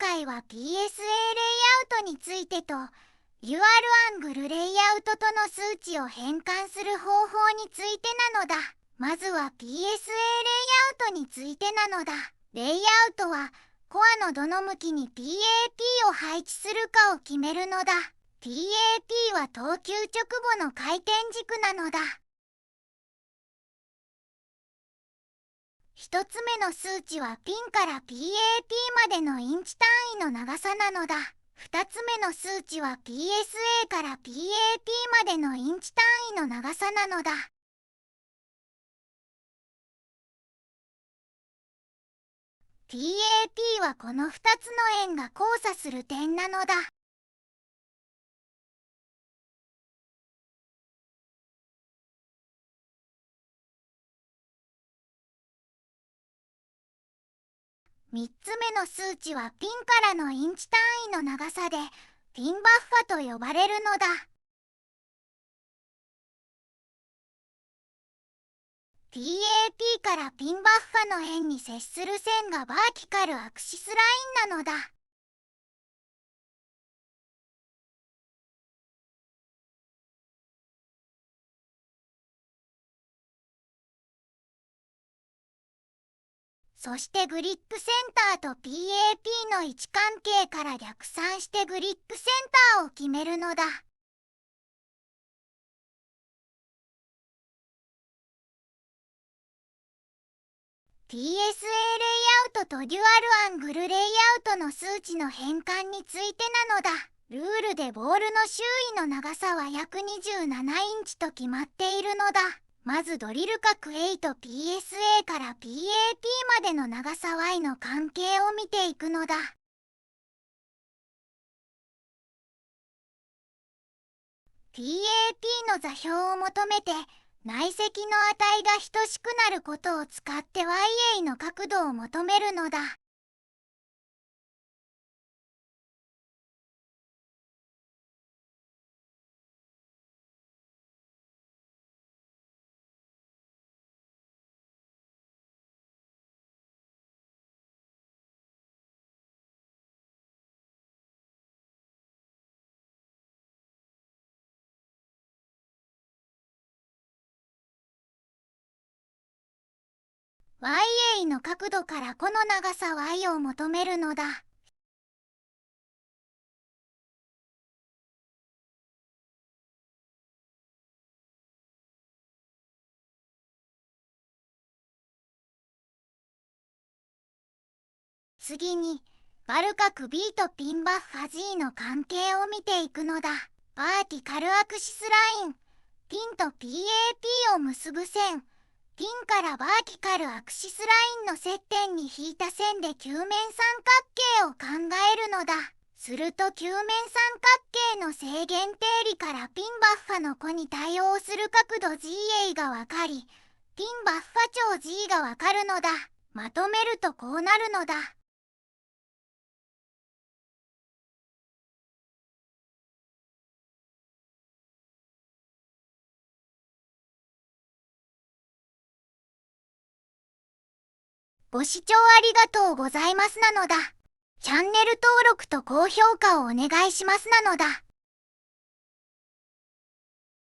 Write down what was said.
回は PSA レイアウトについてと UR アングルレイアウトとの数値を変換する方法についてなのだ。まずは PSA レイアウトについてなのだ。レイアウトはコアのどの向きに PAP を配置するかを決めるのだ。PAP は投球直後の回転軸なのだ。一つ目の数値はピンから PAP までのインチ単位の長さなのだ。二つ目の数値は PSA から PAP までのインチ単位の長さなのだ。PAP はこの二つの円が交差する点なのだ。3つ目の数値はピンからのインチ単位の長さでピンバッファと呼ばれるのだ。PAP からピンバッファの円に接する線がバーティカルアクシスラインなのだ。そしてグリップセンターと PAP の位置関係から逆算してグリップセンターを決めるのだ。PSA レイアウトとデュアルアングルレイアウトの数値の変換についてなのだ。ルールでボールの周囲の長さは約27インチと決まっているのだ。まずドリル角 A と PSA から PAP までの長さ Y の関係を見ていくのだ。PAP の座標を求めて内積の値が等しくなることを使って YA の角度を求めるのだ。YA の角度からこの長さ Y を求めるのだ。次にバル角 B とピンバッファ G の関係を見ていくのだ。バーティカルアクシスライン、ピンと PAP を結ぶ線、ピンからバーティカルアクシスラインの接点に引いた線で球面三角形を考えるのだ。すると球面三角形の正弦定理からピンバッファの弧に対応する角度 GA がわかり、ピンバッファ長 G がわかるのだ。まとめるとこうなるのだ。ご視聴ありがとうございますなのだ。チャンネル登録と高評価をお願いしますなのだ。